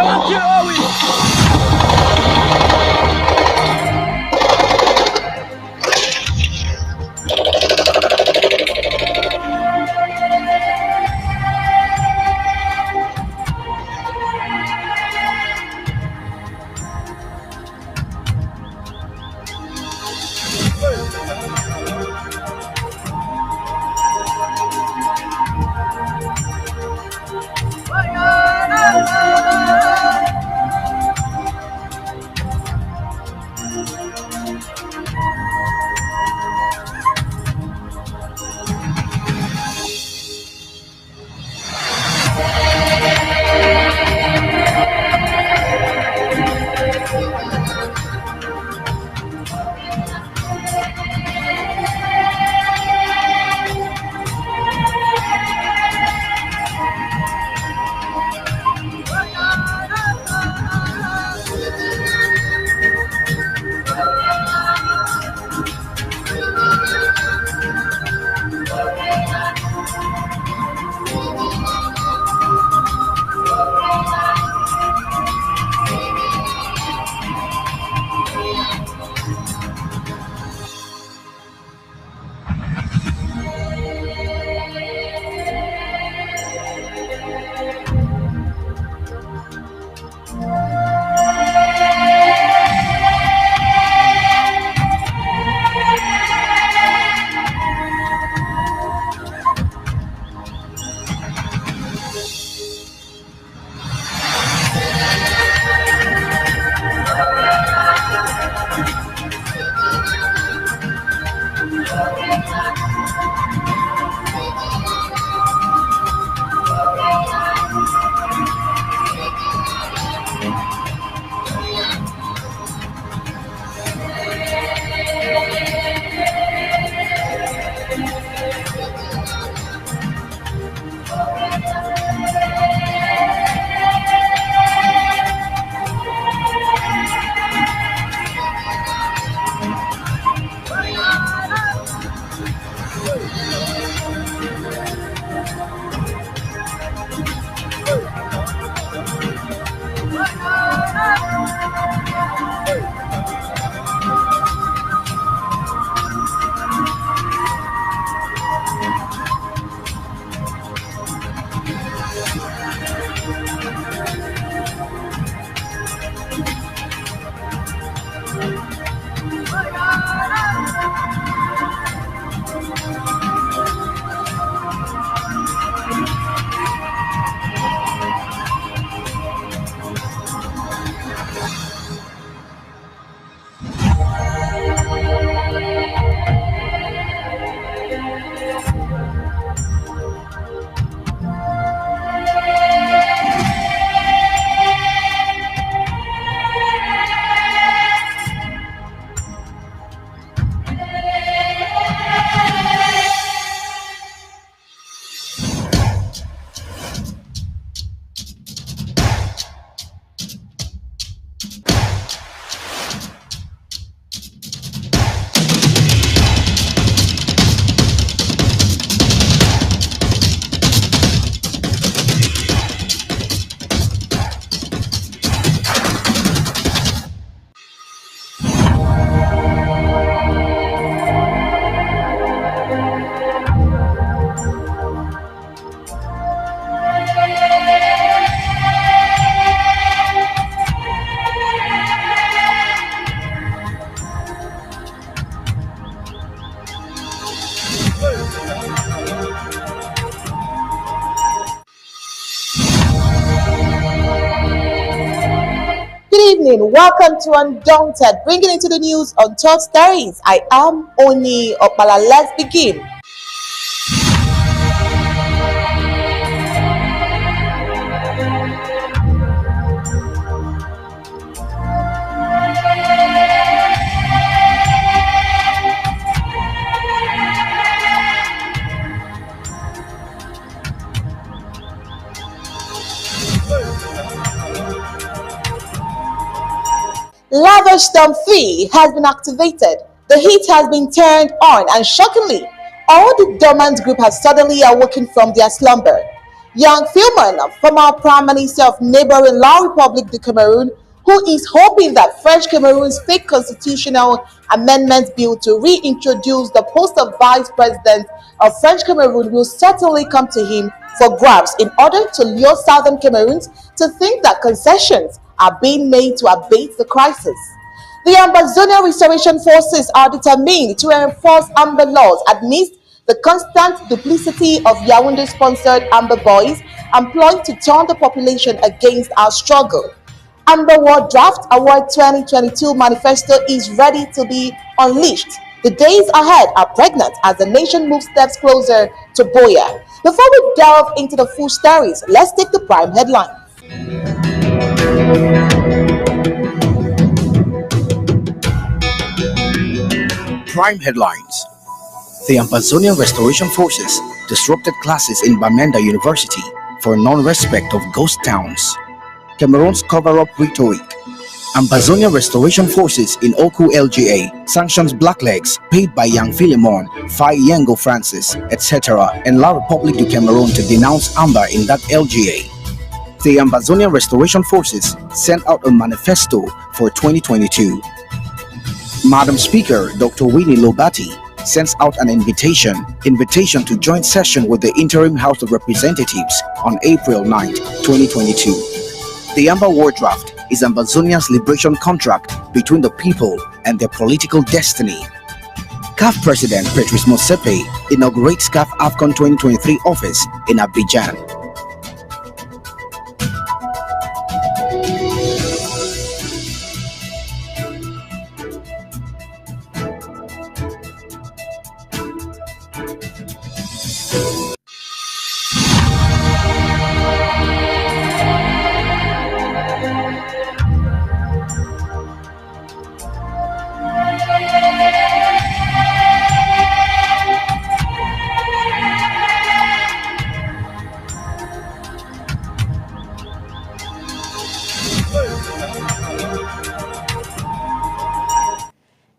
Don't you always? Good evening. Welcome to Undaunted, bringing into the news on top stories. I am Oni Okpala. Let's begin. Lava storm fee has been activated. The heat has been turned on, and shockingly, all the dormant group has suddenly awoken from their slumber. Young Filman, former Prime Minister of neighboring La Republic de Cameroon, who is hoping that French Cameroon's fake constitutional amendment bill to reintroduce the post of vice president of French Cameroon will certainly come to him for grabs in order to lure southern Cameroons to think that concessions are being made to abate the crisis. The Ambazonia Restoration Forces are determined to enforce Amba laws amidst the constant duplicity of Yaoundé-sponsored Amba boys employed to turn the population against our struggle. Amba World Draft Award 2022 Manifesto is ready to be unleashed. The days ahead are pregnant as the nation moves steps closer to Boya. Before we delve into the full stories, let's take the prime headline. Prime headlines. The Amazonian Restoration Forces disrupted classes in Bamenda University for non-respect of ghost towns. Cameroon's cover-up rhetoric. Amazonian Restoration Forces in Oku LGA sanctions blacklegs paid by Young Philemon, Fai Yengo Francis, etc. and La Republique du Cameroon to denounce Amba in that LGA. The Amazonian Restoration Forces sent out a manifesto for 2022. Madam Speaker Dr. Winnie Lobati sends out an invitation to joint session with the Interim House of Representatives on April 9, 2022. The Amba War Draft is Ambazonia's liberation contract between the people and their political destiny. CAF President Patrice Motsepe inaugurates CAF AFCON 2023 office in Abidjan.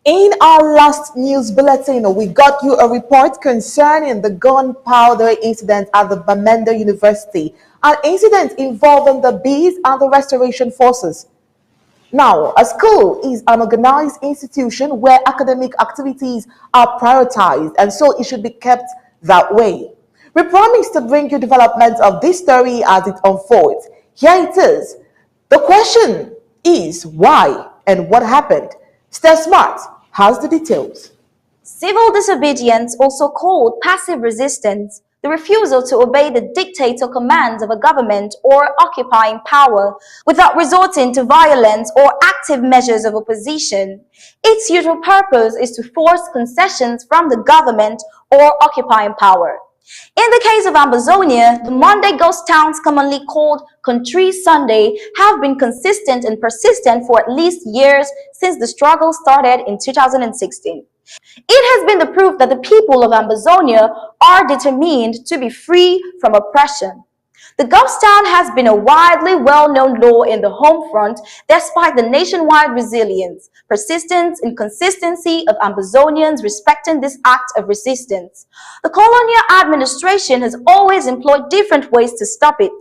In our last news bulletin, we got you a report concerning the gunpowder incident at the Bamenda University, an incident involving the bees and the restoration forces. Now, a school is an organized institution where academic activities are prioritized, and so it should be kept that way. We promise to bring you developments of this story as it unfolds. Here it is. The question is why and what happened? Stay Smart has the details. Civil disobedience, also called passive resistance, the refusal to obey the dictates or commands of a government or occupying power without resorting to violence or active measures of opposition. Its usual purpose is to force concessions from the government or occupying power. In the case of Ambazonia, the Monday ghost towns, commonly called Country Sunday, have been consistent and persistent for at least years since the struggle started in 2016. It has been the proof that the people of Ambazonia are determined to be free from oppression. The ghost town has been a widely well-known law in the home front despite the nationwide resilience, persistence, and consistency of Ambazonians respecting this act of resistance. The colonial administration has always employed different ways to stop it,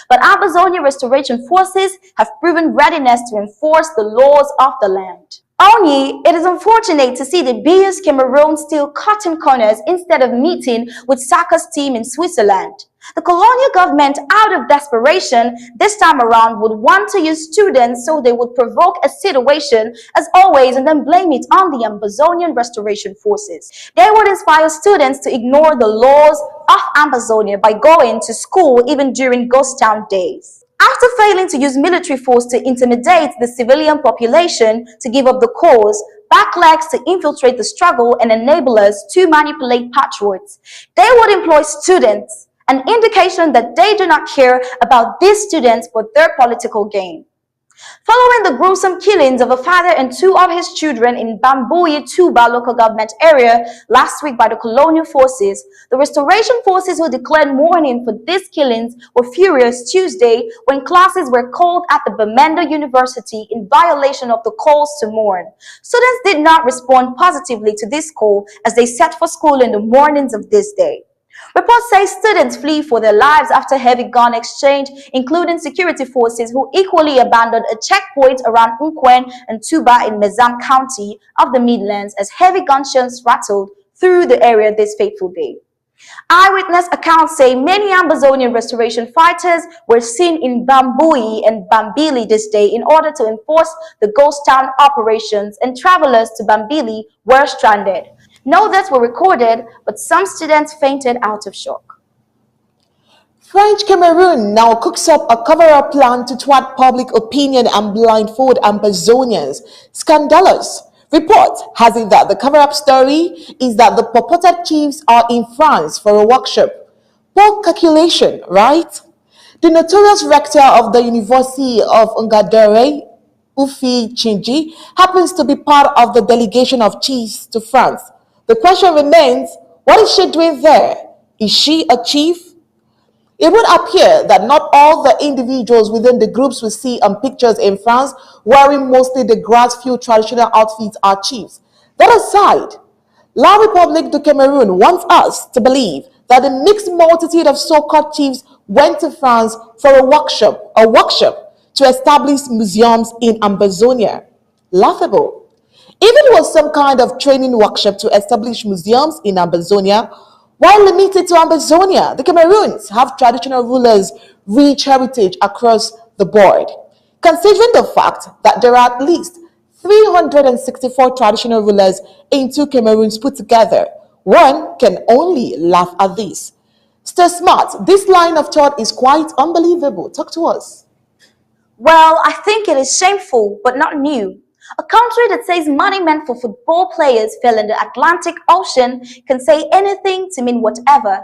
but Ambazonia restoration forces have proven readiness to enforce the laws of the land. Only, it is unfortunate to see the BS Cameroon still cutting corners instead of meeting with Saka's team in Switzerland. The colonial government, out of desperation, this time around would want to use students so they would provoke a situation as always and then blame it on the Ambazonian restoration forces. They would inspire students to ignore the laws of Ambazonia by going to school even during ghost town days. After failing to use military force to intimidate the civilian population to give up the cause, backlegs to infiltrate the struggle, and enablers to manipulate patriots, they would employ students, an indication that they do not care about these students for their political gain. Following the gruesome killings of a father and two of his children in Bambuyi Tuba local government area last week by the colonial forces, the restoration forces who declared mourning for these killings were furious Tuesday when classes were called at the Bamenda University in violation of the calls to mourn. Students did not respond positively to this call as they set for school in the mornings of this day. Reports say students flee for their lives after heavy gun exchange, including security forces who equally abandoned a checkpoint around Nkwen and Tuba in Mezam County of the Midlands as heavy gunshots rattled through the area this fateful day. Eyewitness accounts say many Ambazonian restoration fighters were seen in Bambui and Bambili this day in order to enforce the ghost town operations, and travelers to Bambili were stranded. No deaths were recorded, but some students fainted out of shock. French Cameroon now cooks up a cover-up plan to thwart public opinion and blindfold Ambazonians. Scandalous. Report has it that the cover-up story is that the purported chiefs are in France for a workshop. Poor calculation, right? The notorious rector of the University of Ngadere, Ufi Chinji, happens to be part of the delegation of chiefs to France. The question remains, what is she doing there? Is she a chief? It would appear that not all the individuals within the groups we see on pictures in France wearing mostly the grass-filled traditional outfits are chiefs. That aside, La République du Cameroon wants us to believe that the mixed multitude of so-called chiefs went to France for a workshop to establish museums in Ambazonia. Laughable. If it was some kind of training workshop to establish museums in Ambazonia, while limited to Ambazonia, the Cameroons have traditional rulers' rich heritage across the board. Considering the fact that there are at least 364 traditional rulers in two Cameroons put together, one can only laugh at this. Stay smart, this line of thought is quite unbelievable. Talk to us. Well, I think it is shameful, but not new. A country that says money meant for football players fell in the Atlantic Ocean can say anything to mean whatever.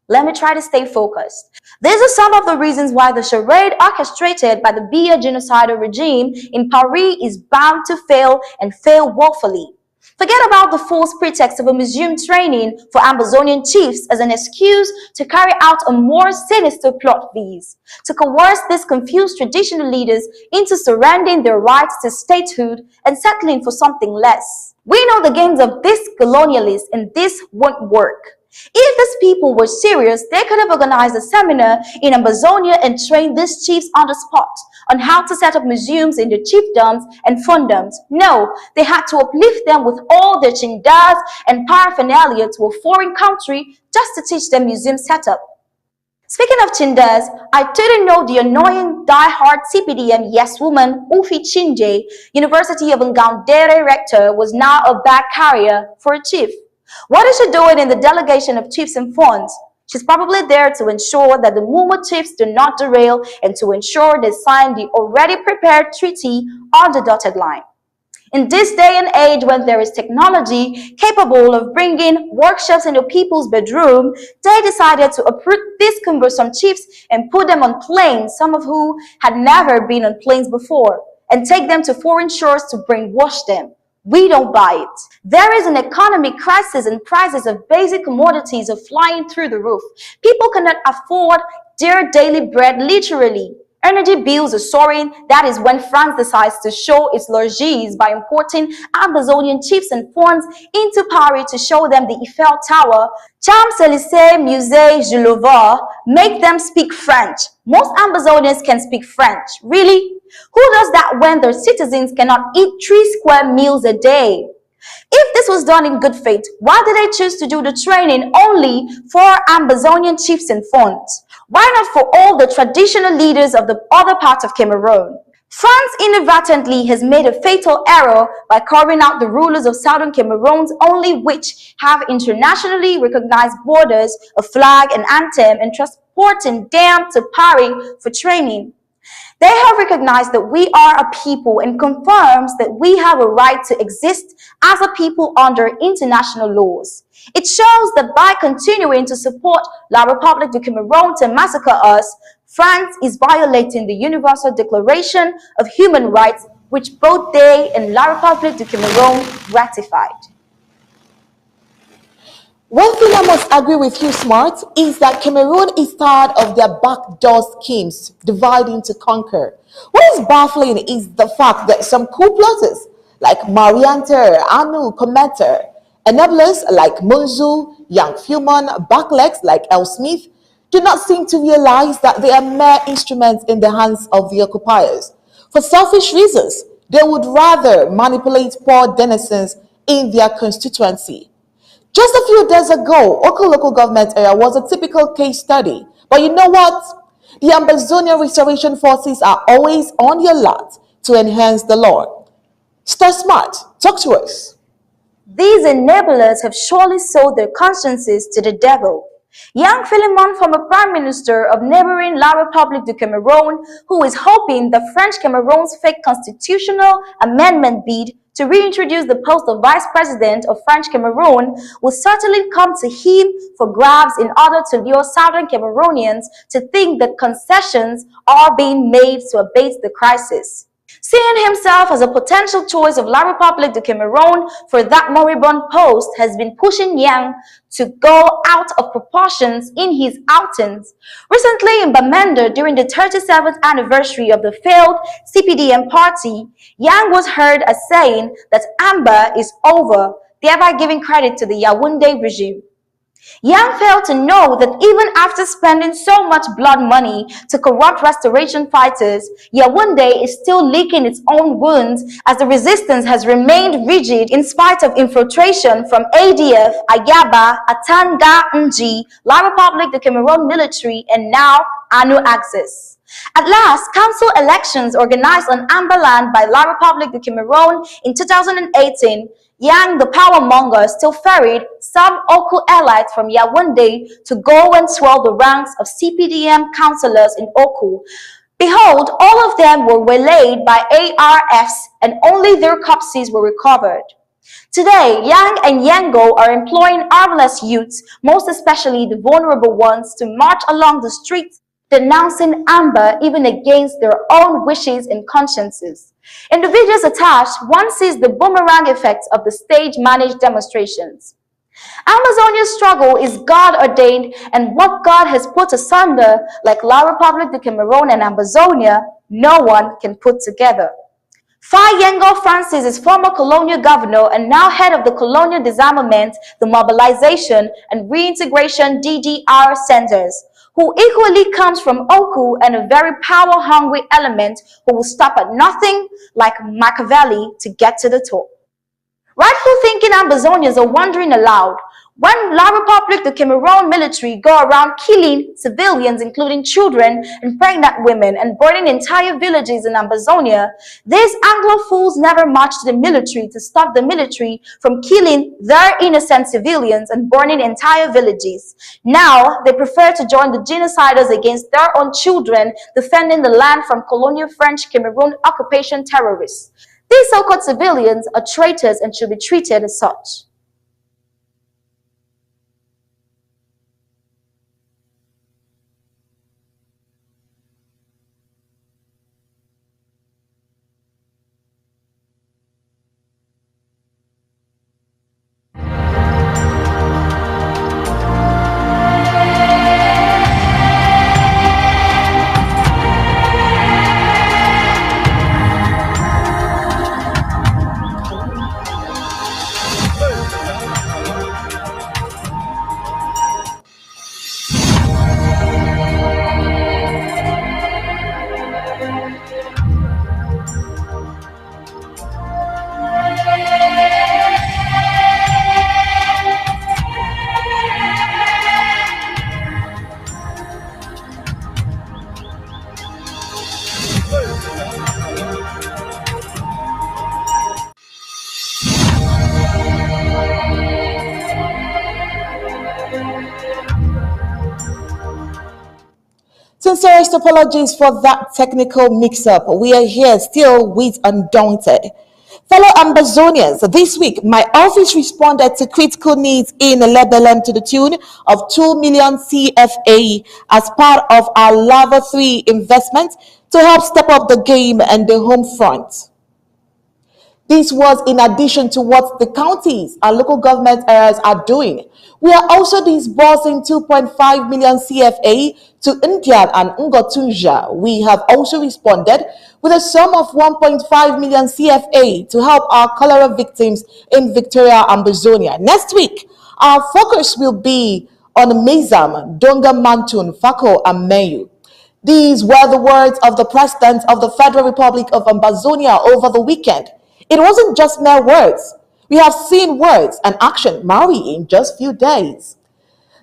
Let me try to stay focused. These are some of the reasons why the charade orchestrated by the Biya genocidal regime in Paris is bound to fail and fail woefully. Forget about the false pretext of a museum training for Ambazonian chiefs as an excuse to carry out a more sinister plot these, to coerce these confused traditional leaders into surrendering their rights to statehood and settling for something less. We know the games of these colonialists, and this won't work. If these people were serious, they could have organized a seminar in Ambazonia and trained these chiefs on the spot on how to set up museums in their chiefdoms and fondoms. No, they had to uplift them with all their chindas and paraphernalia to a foreign country just to teach them museum setup. Speaking of chindas, I didn't know the annoying die-hard CPDM yes woman Ufi Chinje, University of Ngaoundere rector, was now a bag carrier for a chief. What is she doing in the delegation of chiefs and funds? She's probably there to ensure that the Mumu chiefs do not derail and to ensure they sign the already prepared treaty on the dotted line. In this day and age when there is technology capable of bringing workshops into people's bedroom, they decided to uproot these cumbersome chiefs and put them on planes, some of whom had never been on planes before, and take them to foreign shores to brainwash them. We don't buy it. There is an economic crisis and prices of basic commodities are flying through the roof. People cannot afford their daily bread literally. Energy bills are soaring. That is when France decides to show its largesse by importing Amazonian chiefs and funds into Paris to show them the Eiffel Tower, Champs-Élysées, Musée Jules Verne, make them speak French. Most Amazonians can speak French. Really? Who does that when their citizens cannot eat 3 square meals a day? If this was done in good faith, why did they choose to do the training only for Ambazonian chiefs and funds? Why not for all the traditional leaders of the other parts of Cameroon? France inadvertently has made a fatal error by carving out the rulers of southern Cameroons only which have internationally recognized borders, a flag, an anthem, and transporting them to Paris for training. They have recognized that we are a people and confirms that we have a right to exist as a people under international laws. It shows that by continuing to support La République du Cameroun to massacre us, France is violating the Universal Declaration of Human Rights, which both they and La République du Cameroun ratified. One thing I must agree with you, Smart, is that Cameroon is tired of their backdoor schemes, dividing to conquer. What is baffling is the fact that some coup plotters like Marianter, Anu, Commander, Enablers like Munzu, Young Fuman, backlegs like L. Smith do not seem to realize that they are mere instruments in the hands of the occupiers. For selfish reasons, they would rather manipulate poor denizens in their constituency. Just a few days ago, Oka local government area was a typical case study. But you know what? The Ambazonian restoration forces are always on the alert to enhance the law. Stay smart. Talk to us. These enablers have surely sold their consciences to the devil. Young Philemon, former Prime Minister of neighboring La République du Cameroon, who is hoping the French Cameroon's fake constitutional amendment bid to reintroduce the post of Vice President of French Cameroon will certainly come to him for grabs in order to lure Southern Cameroonians to think that concessions are being made to abate the crisis. Seeing himself as a potential choice of La République du Cameroon for that moribund post has been pushing Yang to go out of proportions in his outings. Recently in Bamenda, during the 37th anniversary of the failed CPDM party, Yang was heard as saying that Amba is over, thereby giving credit to the Yaoundé regime. Yang failed to know that even after spending so much blood money to corrupt restoration fighters, Yaoundé is still licking its own wounds as the resistance has remained rigid in spite of infiltration from ADF, Ayaba, Atanga Nji, La République du Cameroon military, and now ANU Axis. At last, council elections organized on Amba land by La République du Cameroon in 2018, Yang, the powermonger, still ferried some Oku elites from Yaoundé to go and swell the ranks of CPDM councillors in Oku. Behold, all of them were waylaid by ARFs and only their corpses were recovered. Today, Yang and Yango are employing armless youths, most especially the vulnerable ones, to march along the streets denouncing Amba even against their own wishes and consciences. In the videos attached, one sees the boomerang effects of the stage-managed demonstrations. Ambazonia's struggle is God-ordained, and what God has put asunder, like La République du Cameroon and Ambazonia, no one can put together. Fai Yengo Francis is former colonial governor and now head of the Colonial Disarmament, the Mobilization and Reintegration DDR Centers, who equally comes from Oku and a very power-hungry element who will stop at nothing, like Machiavelli, to get to the top. Rightful thinking Ambazonians are wondering aloud, when La République du Cameroon military go around killing civilians, including children and pregnant women, and burning entire villages in Ambazonia, these Anglo fools never marched the military to stop the military from killing their innocent civilians and burning entire villages. Now, they prefer to join the genociders against their own children, defending the land from colonial French Cameroon occupation terrorists. These so-called civilians are traitors and should be treated as such. Sincerest apologies for that technical mix-up. We are here still with Undaunted. Fellow Ambazonians, this week my office responded to critical needs in Lebanon to the tune of 2 million CFA as part of our Lava 3 investment to help step up the game and the home front. This was in addition to what the counties and local government areas are doing. We are also disbursing 2.5 million CFA to India and Ngotunja. We have also responded with a sum of 1.5 million CFA to help our cholera victims in Victoria and Amazonia. Next week, our focus will be on Mezam, Donga Mantun, Fako, and Mayu. These were the words of the President of the Federal Republic of Amazonia over the weekend. It wasn't just mere words. We have seen words and action marry in just few days.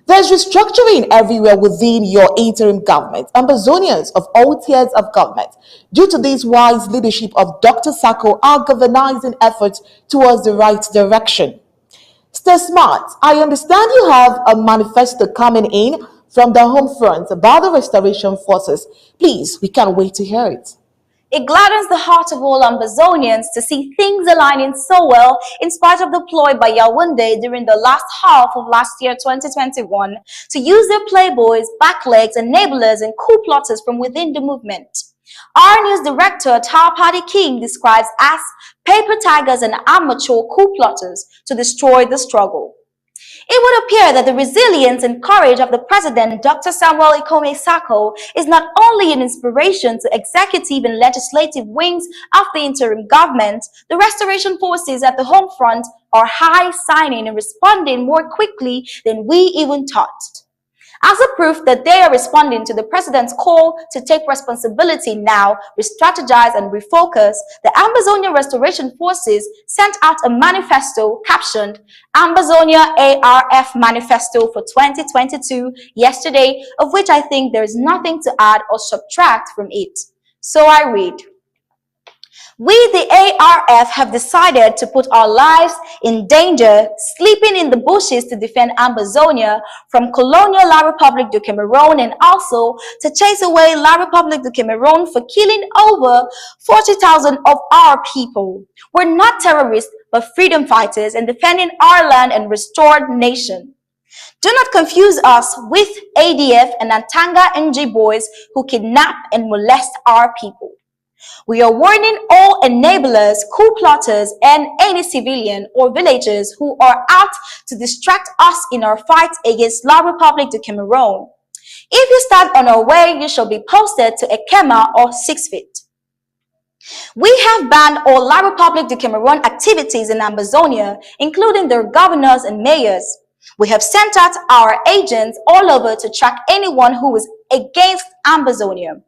There's restructuring everywhere within your interim government, Ambazonians of all tiers of government. Due to this wise leadership of Dr. Sako, are galvanizing efforts towards the right direction. Stay smart. I understand you have a manifesto coming in from the home front about the restoration forces. Please, we can't wait to hear it. It gladdens the heart of all Ambazonians to see things aligning so well in spite of the ploy by Yaoundé during the last half of last year 2021 to use their playboys, backlegs, enablers, and coup plotters from within the movement. Our news director, Tao Party King, describes as paper tigers and amateur coup plotters to destroy the struggle. It would appear that the resilience and courage of the President, Dr. Samuel Ikome Sako, is not only an inspiration to executive and legislative wings of the interim government, the restoration forces at the home front are high signing and responding more quickly than we even thought. As a proof that they are responding to the President's call to take responsibility now, re-strategize and refocus, the Ambazonia Restoration Forces sent out a manifesto captioned Ambazonia ARF Manifesto for 2022 yesterday, of which I think there is nothing to add or subtract from it. So I read. We, the ARF, have decided to put our lives in danger, sleeping in the bushes to defend Ambazonia from colonial La Republique du Cameroon and also to chase away La Republique du Cameroon for killing over 40,000 of our people. We're not terrorists, but freedom fighters and defending our land and restored nation. Do not confuse us with ADF and Antanga NG boys who kidnap and molest our people. We are warning all enablers, coup plotters, and any civilian or villagers who are out to distract us in our fight against La Republique du Cameroon. If you stand on our way, you shall be posted to Ekema or 6 feet. We have banned all La Republique du Cameroon activities in Ambazonia, including their governors and mayors. We have sent out our agents all over to track anyone who is against Ambazonia.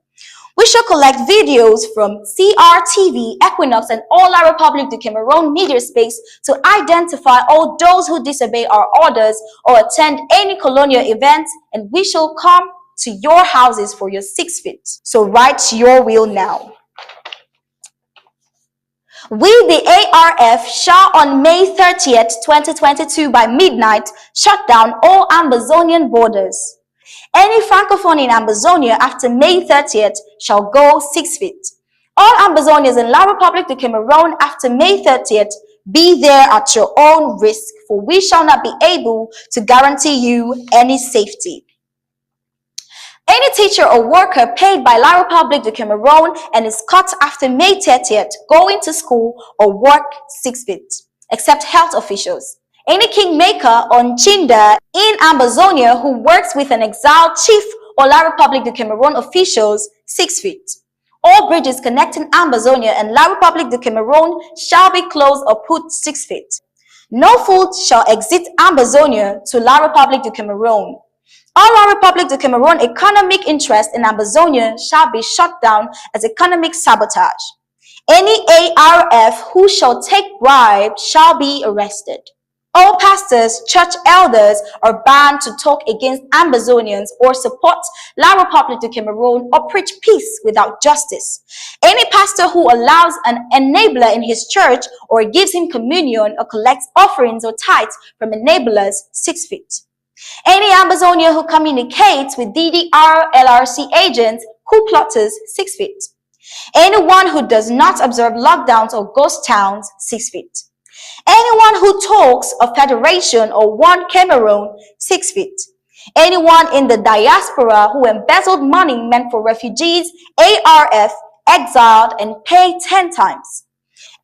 We shall collect videos from CRTV, Equinox, and all La Republique du Cameroon media space to identify all those who disobey our orders or attend any colonial events, and we shall come to your houses for your 6 feet. So write your will now. We, the ARF, shall on May 30th, 2022 by midnight shut down all Ambazonian borders. Any francophone in Ambazonia after May 30th shall go 6 feet. All Ambazonians in La Republique du Cameroon after May 30th, be there at your own risk, for we shall not be able to guarantee you any safety. Any teacher or worker paid by La Republique du Cameroon and is caught after May 30th going to school or work 6 feet, except health officials. Any kingmaker or Nchinda in Ambazonia who works with an exiled chief or La Republique du Cameroon officials 6 feet. All bridges connecting Ambazonia and La Republique du Cameroon shall be closed or put 6 feet. No food shall exit Ambazonia to La Republique du Cameroon. All La Republique du Cameroon economic interest in Ambazonia shall be shut down as economic sabotage. Any ARF who shall take bribes shall be arrested. All pastors, church elders are banned to talk against Ambazonians or support La Republique du Cameroon or preach peace without justice. Any pastor who allows an enabler in his church or gives him communion or collects offerings or tithes from enablers 6 feet. Any Ambazonia who communicates with DDR LRC agents, coup plotters 6 feet. Anyone who does not observe lockdowns or ghost towns 6 feet. Anyone who talks of federation or one Cameroon 6 feet. Anyone in the diaspora who embezzled money meant for refugees, ARF, exiled, and paid 10 times.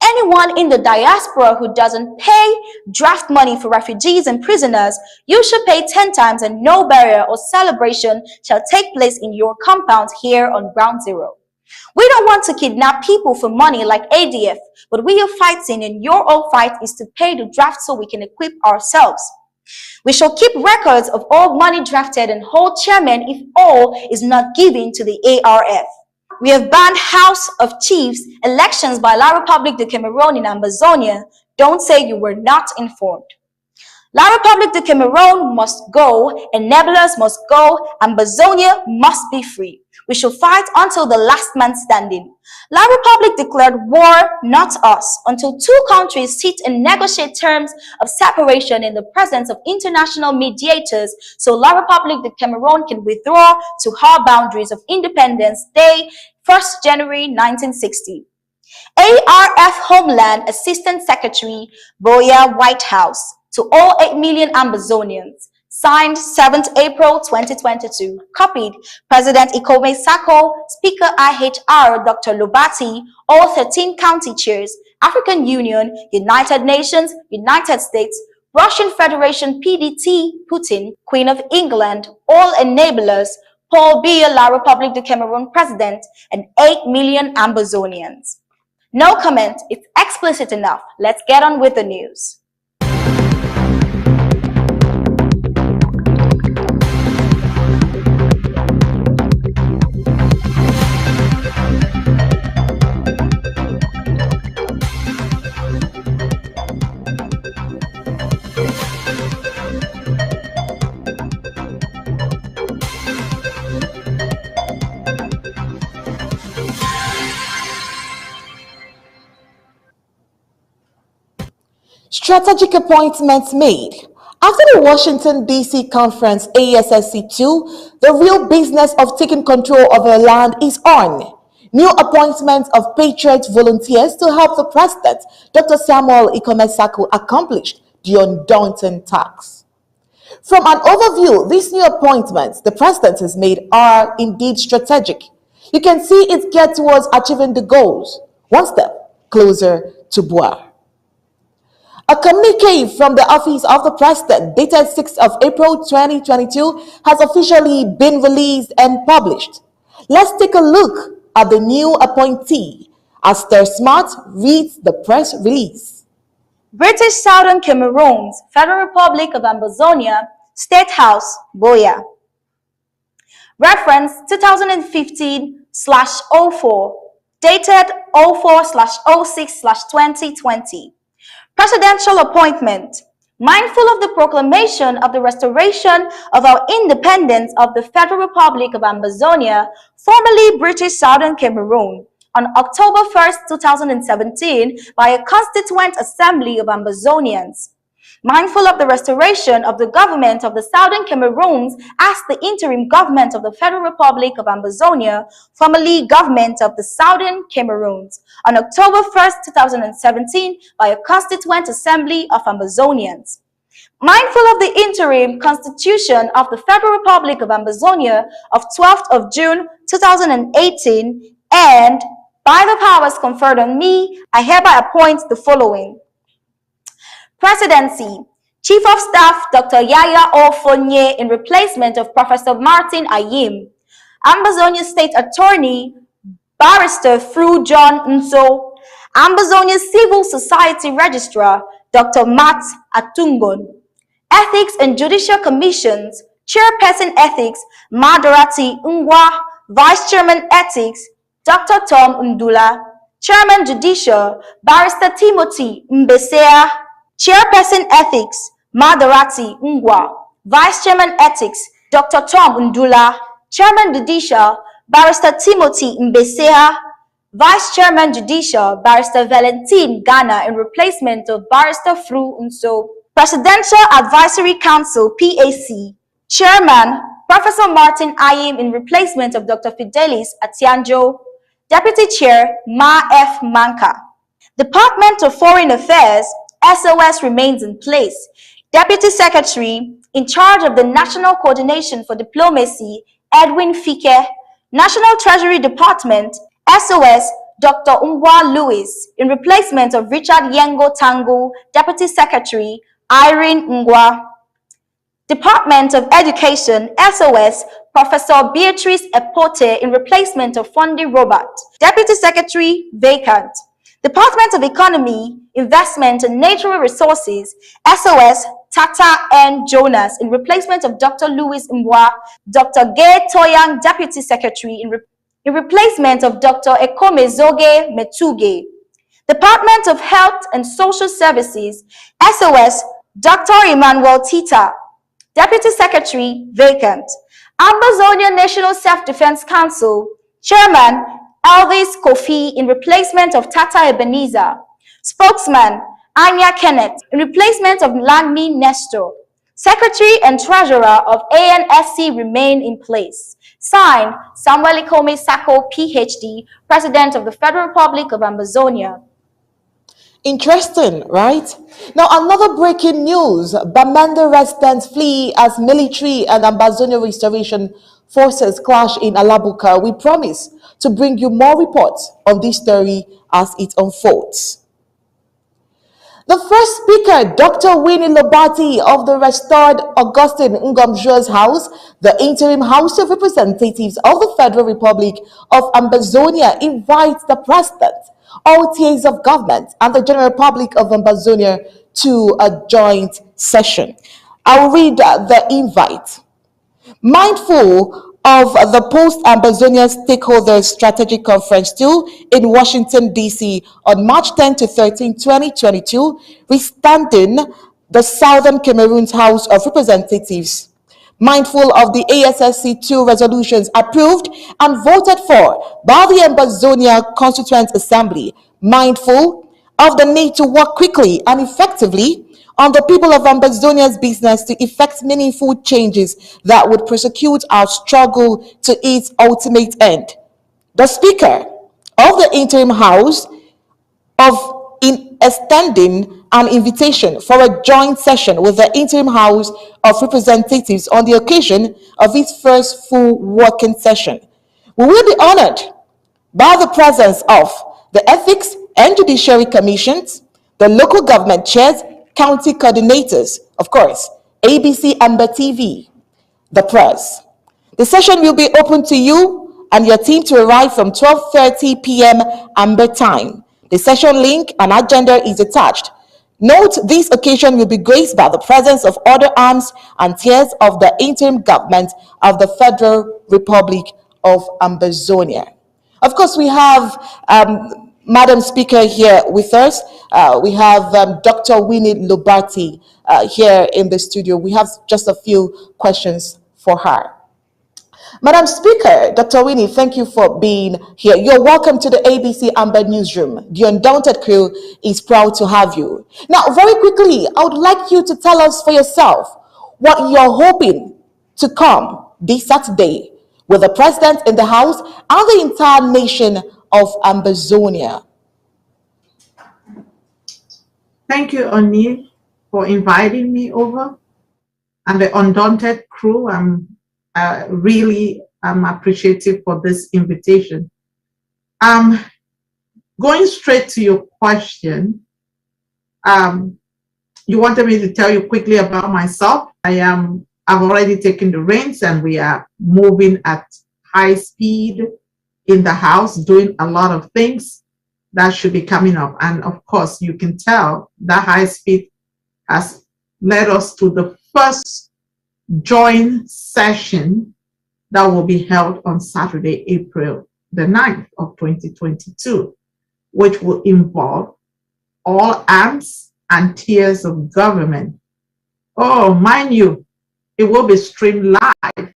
Anyone in the diaspora who doesn't pay draft money for refugees and prisoners, you should pay 10 times and no burial or celebration shall take place in your compound here on Ground Zero. We don't want to kidnap people for money like ADF, but we are fighting and your own fight is to pay the draft so we can equip ourselves. We shall keep records of all money drafted and hold chairman if all is not given to the ARF. We have banned House of Chiefs elections by La République de Cameroon in Ambazonia. Don't say you were not informed. La République de Cameroon must go, enablers must go, Ambazonia must be free. We shall fight until the last man standing. La République declared war, not us, until two countries sit and negotiate terms of separation in the presence of international mediators so La République de Cameroon can withdraw to her boundaries of Independence Day, 1st January 1960. ARF Homeland Assistant Secretary Boya White House to all 8 million Ambazonians. Signed 7th April 2022. Copied President Ikome Sako, Speaker IHR Dr. Lobati, all 13 county chairs, African Union, United Nations, United States, Russian Federation PDT, Putin, Queen of England, all enablers, Paul Biya, La République de Cameroon President, and 8 million Ambazonians. No comment, it's explicit enough. Let's get on with the news. Strategic appointments made. After the Washington, D.C. conference ASSC2, the real business of taking control of our land is on. New appointments of Patriot volunteers to help the president, Dr. Samuel Ikomesaku, accomplish the undaunting task. From an overview, these new appointments the president has made are indeed strategic. You can see it gets towards achieving the goals, one step closer to Bois. A communique from the office of the president dated 6th of April 2022 has officially been released and published. Let's take a look at the new appointee as Esther Smart reads the press release. British Southern Cameroon's Federal Republic of Ambazonia, State House, Boya. Reference 2015/04, dated 04/06/2020. Presidential appointment. Mindful of the proclamation of the restoration of our independence of the Federal Republic of Ambazonia, formerly British Southern Cameroon, on October 1st, 2017, by a Constituent Assembly of Ambazonians. Mindful of the restoration of the government of the Southern Cameroons as the interim government of the Federal Republic of Ambazonia, formerly government of the Southern Cameroons, on October 1st, 2017, by a Constituent Assembly of Ambazonians. Mindful of the interim constitution of the Federal Republic of Ambazonia of 12th of June, 2018, and by the powers conferred on me, I hereby appoint the following. Presidency. Chief of Staff Dr. Yaya Ofonye in replacement of Professor Martin Ayim. Ambazonia State Attorney Barrister Fru John Nso. Ambazonia Civil Society Registrar Dr. Matt Atungon. Ethics and Judicial Commissions. Chairperson Ethics Madarati Ngwa. Vice Chairman Ethics Dr. Tom Ndula. Chairman Judicial Barrister Timothy Mbesea. Chairperson Ethics Madarati Ngwa. Vice Chairman Ethics Dr. Tom Ndula. Chairman Judicial Barrister Timothy Mbesea. Vice Chairman Judicial Barrister Valentine Ghana in replacement of Barrister Fru Nso. Presidential Advisory Council PAC. Chairman Professor Martin Ayim in replacement of Dr. Fidelis Atianjo. Deputy Chair Ma F. Manka. Department of Foreign Affairs SOS remains in place. Deputy Secretary in charge of the National Coordination for Diplomacy, Edwin Fike. National Treasury Department, SOS, Dr. Umbwa Lewis in replacement of Richard Yengo Tangu, Deputy Secretary, Irene Ngwa. Department of Education, SOS, Professor Beatrice Epote in replacement of Fondi Robert. Deputy Secretary, vacant. Department of Economy, Investment and Natural Resources, SOS, Tata N. Jonas in replacement of Dr. Louis Mbwa. Dr. Gay Toyang, Deputy Secretary in replacement of Dr. Ekome Zoge Metuge. Department of Health and Social Services, SOS, Dr. Emmanuel Tita. Deputy Secretary, vacant. Ambazonia National Self-Defense Council, Chairman, Elvis Kofi in replacement of Tata Ebenezer. Spokesman, Anya Kenneth in replacement of Langmi Nestor. Secretary and Treasurer of ANSC remain in place. Signed, Samuel Ikome Sako, PhD, President of the Federal Republic of Ambazonia. Interesting, right? Now, another breaking news. Bamenda residents flee as military and Ambazonia restoration forces clash in Alabuka. We promise to bring you more reports on this story as it unfolds. The first speaker, Dr. Winnie Lobati of the restored Augustine Ngomjua's House, the Interim House of Representatives of the Federal Republic of Ambazonia, invites the President, all tiers of government, and the General Public of Ambazonia to a joint session. I'll read the invite. Mindful of the post-Ambazonia Stakeholders Strategic Conference 2 in Washington, D.C. on March 10 to 13, 2022, withstanding the Southern Cameroon's House of Representatives. Mindful of the ASSC2 resolutions approved and voted for by the Ambazonia Constituent Assembly, mindful of the need to work quickly and effectively on the people of Ambazonia's business to effect meaningful changes that would prosecute our struggle to its ultimate end. The Speaker of the Interim House in extending an invitation for a joint session with the Interim House of Representatives on the occasion of its first full working session. We will be honored by the presence of the Ethics and Judiciary Commissions, the local government chairs, county coordinators, of course, ABC Amba TV, the press. The session will be open to you and your team to arrive from 12:30 p.m. Amba time. The session link and agenda is attached. Note, this occasion will be graced by the presence of other arms and tiers of the interim government of the Federal Republic of Ambazonia. Of course, we have Madam Speaker here with us. We have Dr. Winnie Lobati here in the studio. We have just a few questions for her. Madam Speaker, Dr. Winnie, thank you for being here. You're welcome to the ABC Amba Newsroom. The Undaunted crew is proud to have you. Now, very quickly, I would like you to tell us for yourself what you're hoping to come this Saturday with the President in the House and the entire nation of Ambazonia. Thank you, O'Neill, for inviting me over, and the Undaunted crew. I'm really appreciative for this invitation. Going straight to your question, you wanted me to tell you quickly about myself. I've already taken the reins, and we are moving at high speed in the House, doing a lot of things that should be coming up. And of course, you can tell that high speed has led us to the first joint session that will be held on Saturday, April the 9th of 2022, which will involve all arms and tiers of government. Oh, mind you, it will be streamed live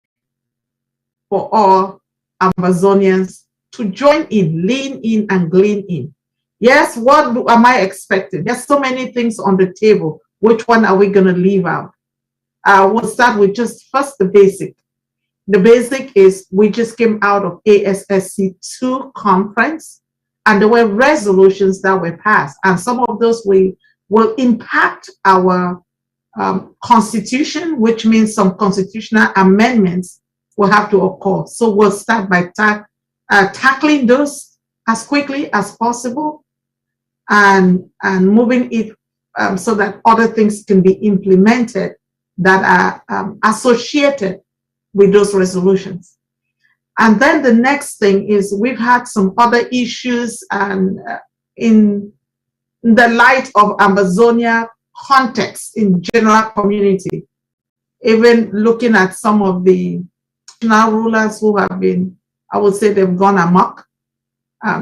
for all Amazonians to join in, lean in, and glean in. Yes, what am I expecting? There's so many things on the table. Which one are we going to leave out? We'll start with just first the basic. The basic is we just came out of ASSC2 conference, and there were resolutions that were passed, and some of those will impact our constitution, which means some constitutional amendments will have to occur. So we'll start by tackling those as quickly as possible, and moving it so that other things can be implemented that are associated with those resolutions. And then the next thing is we've had some other issues, and in the light of Amazonia context in general community, even looking at some of the national rulers who have been, I would say they've gone amok,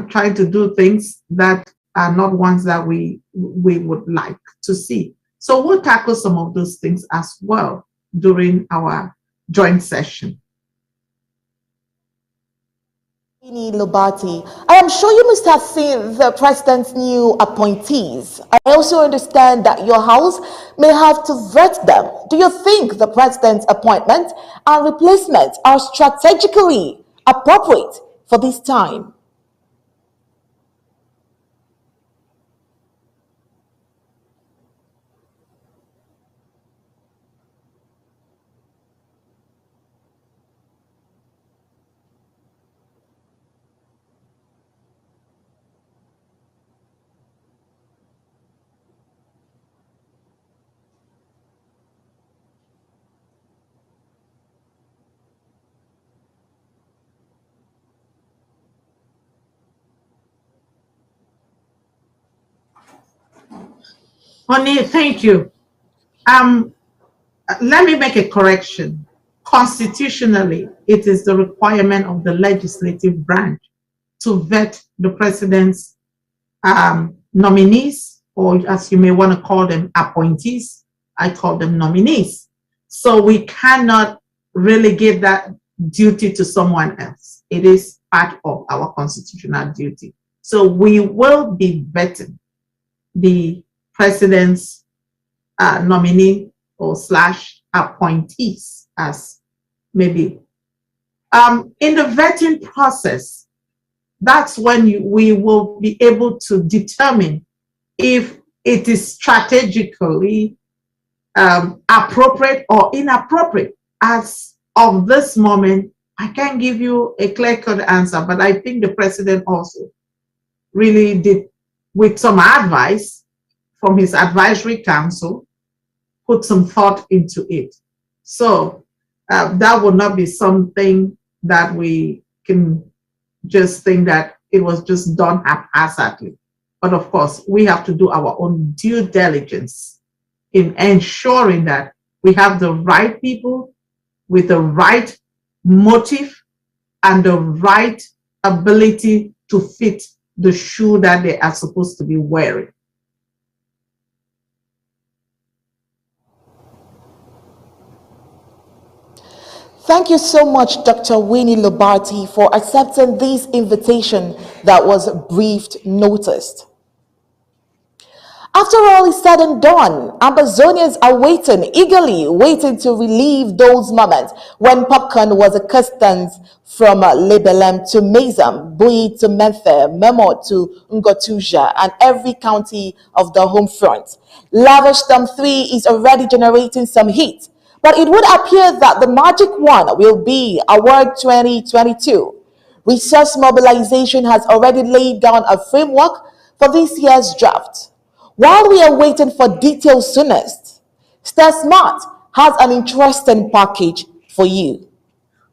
trying to do things that are not ones that we would like to see. So we'll tackle some of those things as well during our joint session. Lobati, I am sure you must have seen the president's new appointees. I also understand that your house may have to vet them. Do you think the president's appointment and replacement are strategically appropriate for this time? Honey, thank you. Let me make a correction. Constitutionally, it is the requirement of the legislative branch to vet the president's nominees, or as you may want to call them, appointees. I call them nominees. So we cannot relegate that duty to someone else. It is part of our constitutional duty. So we will be vetting the president's nominee or slash appointees, as maybe. In the vetting process, that's when we will be able to determine if it is strategically appropriate or inappropriate. As of this moment, I can't give you a clear-cut answer, but I think the president also really did, with some advice from his advisory council, put some thought into it. So that would not be something that we can just think that it was just done haphazardly. But of course, we have to do our own due diligence in ensuring that we have the right people with the right motive and the right ability to fit the shoe that they are supposed to be wearing. Thank you so much, Dr. Winnie Lobati, for accepting this invitation that was briefed noticed. After all is said and done, Ambazonians are waiting, eagerly waiting to relive those moments when popcorn was a customs from Lebelem to Mazam, Bui to Menthe, Memo to Ngotuja, and every county of the home front. Lavish Thumb 3 is already generating some heat, but it would appear that the magic one will be Award 2022. Resource mobilization has already laid down a framework for this year's draft. While we are waiting for details soonest, Star Smart has an interesting package for you.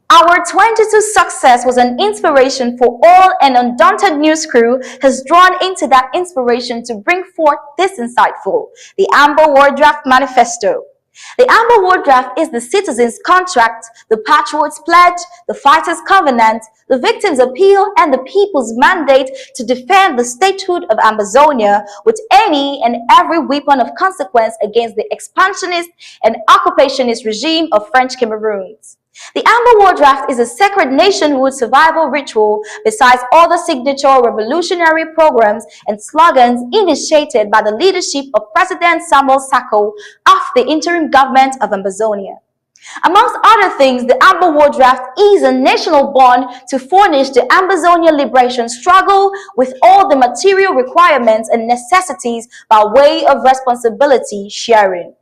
Our 22 success was an inspiration for all, and Undaunted News crew has drawn into that inspiration to bring forth this insightful, the Amba War Draft Manifesto. The Amba War Draft is the citizens' contract, the patriots' pledge, the fighters' covenant, the victims' appeal, and the people's mandate to defend the statehood of Amazonia with any and every weapon of consequence against the expansionist and occupationist regime of French Cameroons. The Amba War Draft is a sacred nationhood survival ritual besides other signature revolutionary programs and slogans initiated by the leadership of President Samuel Sako of the interim government of Amazonia. Amongst other things, the Amba War Draft is a national bond to furnish the Amazonia liberation struggle with all the material requirements and necessities by way of responsibility sharing.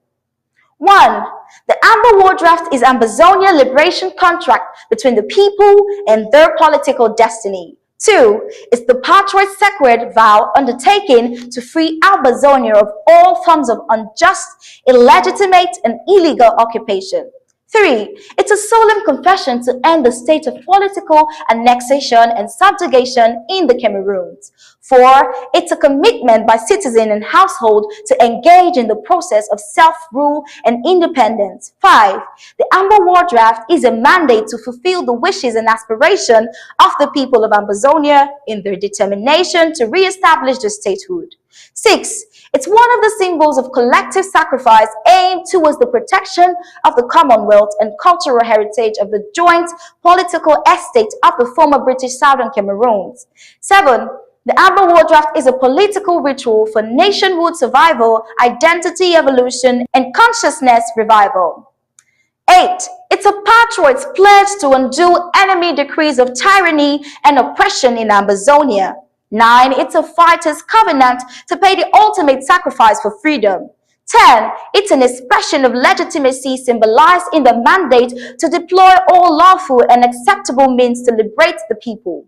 1. The Amba War Draft is Amazonia liberation contract between the people and their political destiny. 2 is the patriot sacred vow undertaken to free Ambazonia of all forms of unjust, illegitimate, and illegal occupation. 3. It's a solemn confession to end the state of political annexation and subjugation in the Cameroons. 4. It's a commitment by citizen and household to engage in the process of self-rule and independence. 5. The Amba War Draft is a mandate to fulfill the wishes and aspirations of the people of Ambazonia in their determination to re-establish the statehood. 6. It's one of the symbols of collective sacrifice aimed towards the protection of the Commonwealth and cultural heritage of the joint political estate of the former British Southern Cameroons. 7. The Amba War Draft is a political ritual for nationhood survival, identity evolution, and consciousness revival. 8. It's a patriot's pledge to undo enemy decrees of tyranny and oppression in Ambazonia. 9. It's a fighter's covenant to pay the ultimate sacrifice for freedom. 10. It's an expression of legitimacy symbolized in the mandate to deploy all lawful and acceptable means to liberate the people.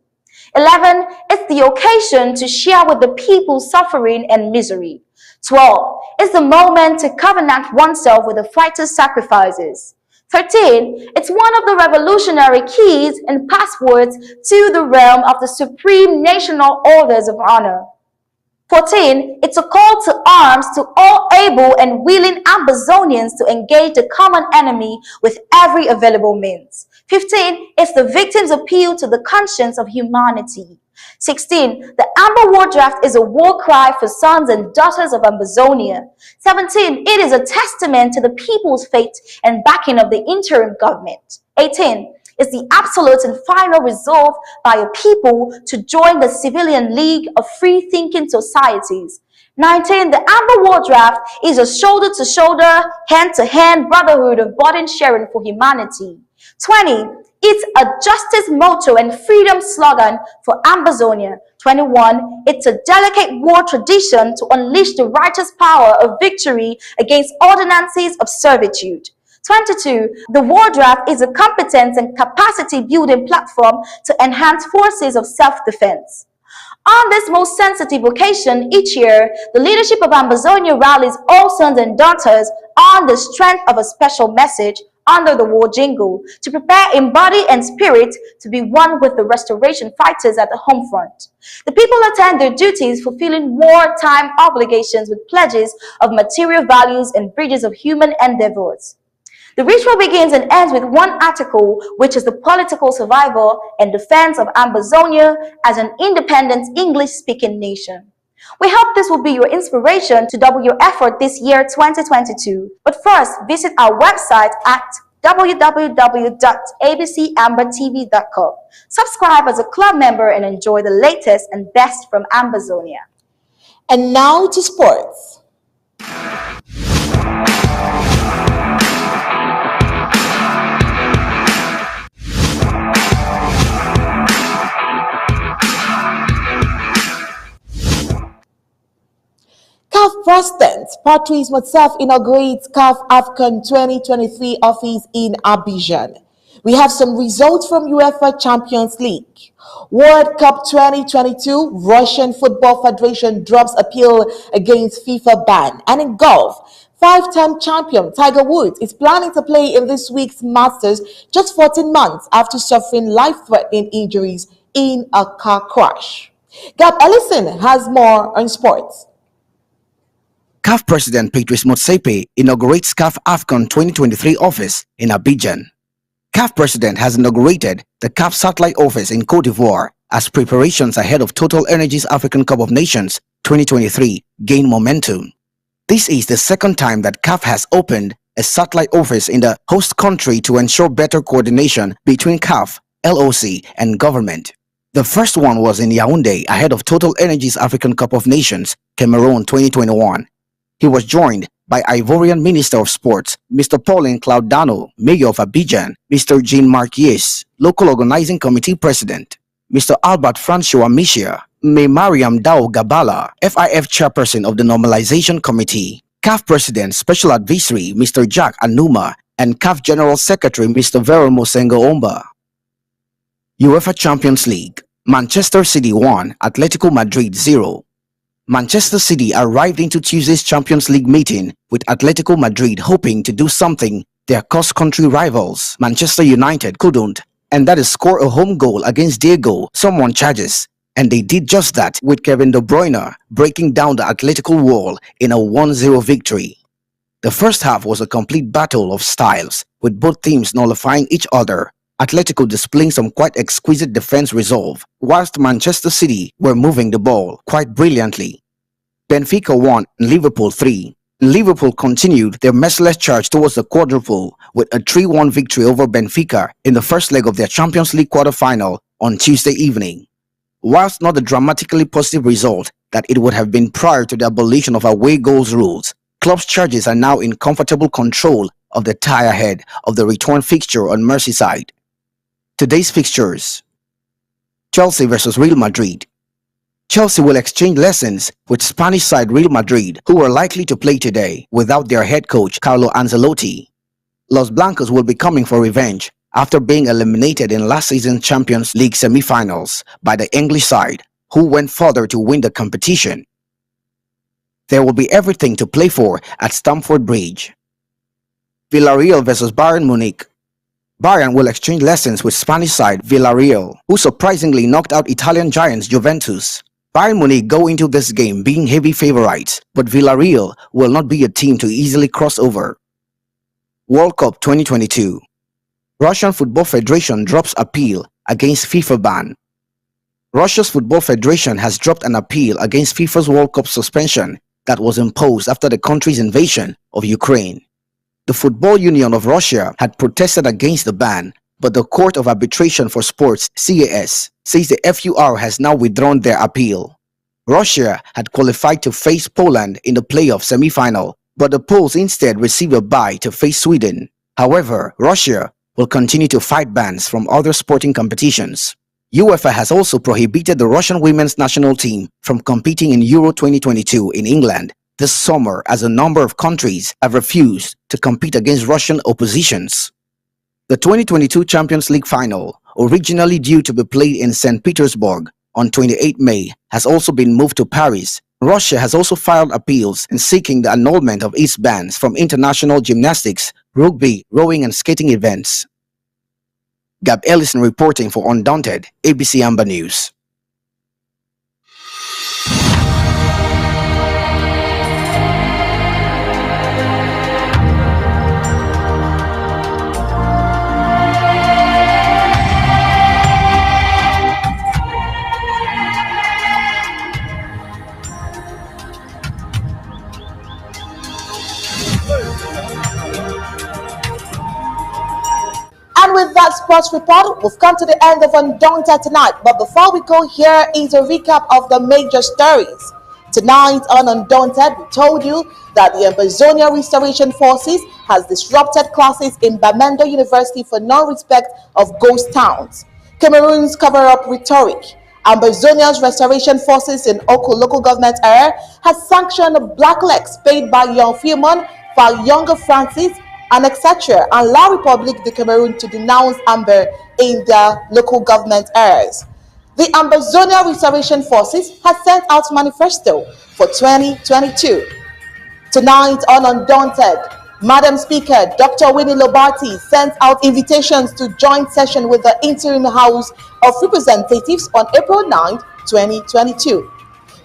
11. It's the occasion to share with the people suffering and misery. 12. It's the moment to covenant oneself with the fighter's sacrifices. 13. It's one of the revolutionary keys and passwords to the realm of the supreme national orders of honor. 14. It's a call to arms to all able and willing Ambazonians to engage the common enemy with every available means. 15. It's the victim's appeal to the conscience of humanity. 16. The Amba War Draft is a war cry for sons and daughters of Ambazonia. 17. It is a testament to the people's faith and backing of the interim government. 18. It's the absolute and final resolve by a people to join the Civilian League of Free-Thinking Societies. 19. The Amba War Draft is a shoulder-to-shoulder, hand-to-hand brotherhood of burden sharing for humanity. 20. It's a justice motto and freedom slogan for Ambazonia. 21. It's a delicate war tradition to unleash the righteous power of victory against ordinances of servitude. 22. The War Draft is a competence and capacity building platform to enhance forces of self-defense. On this most sensitive occasion each year, the leadership of Ambazonia rallies all sons and daughters on the strength of a special message under the war jingle to prepare in body and spirit to be one with the restoration fighters at the home front. The people attend their duties fulfilling wartime obligations with pledges of material values and bridges of human endeavors. The ritual begins and ends with one article, which is the political survival and defense of Ambazonia as an independent English-speaking nation. We hope this will be your inspiration to double your effort this year 2022. But first, visit our website at www.abcambertv.com. Subscribe as a club member and enjoy the latest and best from Ambazonia. And now to sports. CAF President Patrice Motsepe inaugurates CAF AFCON 2023 office in Abidjan. We have some results from UEFA Champions League. World Cup 2022, Russian Football Federation drops appeal against FIFA ban. And in golf, five-time champion Tiger Woods is planning to play in this week's Masters just 14 months after suffering life-threatening injuries in a car crash. Gab Ellison has more on sports. CAF President Patrice Motsepe inaugurates CAF AFCON 2023 office in Abidjan. CAF President has inaugurated the CAF satellite office in Côte d'Ivoire as preparations ahead of Total Energies African Cup of Nations 2023 gain momentum. This is the second time that CAF has opened a satellite office in the host country to ensure better coordination between CAF, LOC, and government. The first one was in Yaoundé ahead of Total Energies African Cup of Nations Cameroon 2021. He was joined by Ivorian Minister of Sports, Mr. Paulin Claudano, Mayor of Abidjan, Mr. Jean Marquies, Local Organizing Committee President, Mr. Albert Francois Michia, May Mariam Dao Gabala, FIF Chairperson of the Normalization Committee, CAF President Special Advisory Mr. Jack Anuma, and CAF General Secretary Mr. Vero Mosengo Amba. UEFA Champions League. Manchester City 1, Atletico Madrid 0. Manchester City arrived into Tuesday's Champions League meeting with Atletico Madrid hoping to do something their cross-country rivals, Manchester United, couldn't, and that is score a home goal against Diego, someone charges. And they did just that with Kevin De Bruyne breaking down the Atletico wall in a 1-0 victory. The first half was a complete battle of styles, with both teams nullifying each other. Atletico displaying some quite exquisite defense resolve, whilst Manchester City were moving the ball quite brilliantly. Benfica 1, Liverpool 3. Liverpool continued their merciless charge towards the quadruple with a 3-1 victory over Benfica in the first leg of their Champions League quarter-final on Tuesday evening. Whilst not the dramatically positive result that it would have been prior to the abolition of away goals rules, club's charges are now in comfortable control of the tie ahead of the return fixture on Merseyside. Today's fixtures: Chelsea vs Real Madrid. Chelsea will exchange lessons with Spanish side Real Madrid, who are likely to play today without their head coach Carlo Ancelotti. Los Blancos will be coming for revenge after being eliminated in last season's Champions League semi-finals by the English side, who went further to win the competition. There will be everything to play for at Stamford Bridge. Villarreal vs Bayern Munich. Bayern will exchange lessons with Spanish side Villarreal, who surprisingly knocked out Italian giants Juventus. Bayern Munich go into this game being heavy favorites, but Villarreal will not be a team to easily cross over. World Cup 2022. Russian Football Federation drops appeal against FIFA ban. Russia's Football Federation has dropped an appeal against FIFA's World Cup suspension that was imposed after the country's invasion of Ukraine. The Football Union of Russia had protested against the ban, but the Court of Arbitration for Sports (CAS) says the FUR has now withdrawn their appeal. Russia had qualified to face Poland in the playoff semi-final, but the Poles instead received a bye to face Sweden. However, Russia will continue to fight bans from other sporting competitions. UEFA has also prohibited the Russian women's national team from competing in Euro 2022 in England this summer, as a number of countries have refused to compete against Russian oppositions. The 2022 Champions League final, originally due to be played in St. Petersburg on 28 May, has also been moved to Paris. Russia has also filed appeals in seeking the annulment of its bans from international gymnastics, rugby, rowing and skating events. Gab Ellison reporting for Undaunted, ABC Amba News. And with that sports report, we've come to the end of Undaunted tonight. But before we go, here is a recap of the major stories. Tonight on Undaunted, we told you that the Ambazonia Restoration Forces has disrupted classes in Bamenda University for non-respect of ghost towns. Cameroon's cover-up rhetoric. Ambazonia's Restoration Forces in Oko local government area has sanctioned blacklegs paid by young Fiumon for younger Francis and etc. and La Republique de Cameroon to denounce Amber in their local government areas. The Ambazonia Restoration Forces has sent out Manifesto for 2022. Tonight on Undaunted, Madam Speaker Dr. Winnie Lobati sent out invitations to joint session with the Interim House of Representatives on April 9, 2022.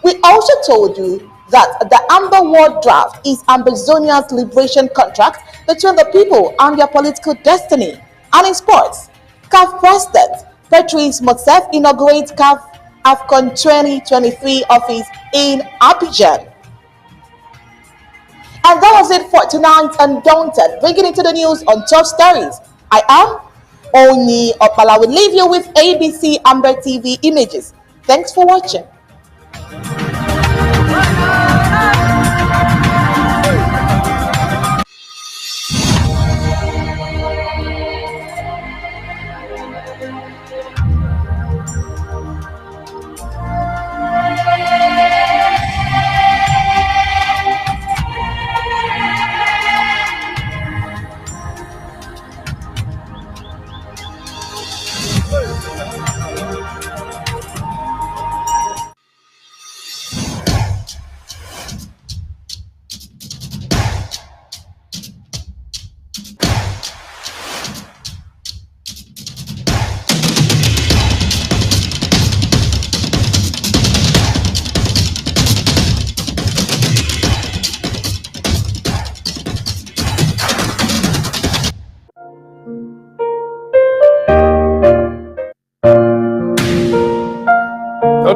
We also told you that the Amba War Draft is Ambazonia's liberation contract between the people and their political destiny. And in sports, CAF President Patrice Motseff inaugurates CAF AFCON 2023 office in Abidjan. And that was it for tonight Undaunted, bringing into the news on top stories. I am Oni Okpala. Will leave you with ABC Amber TV images. Thanks for watching.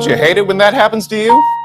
Don't you hate it when that happens to you?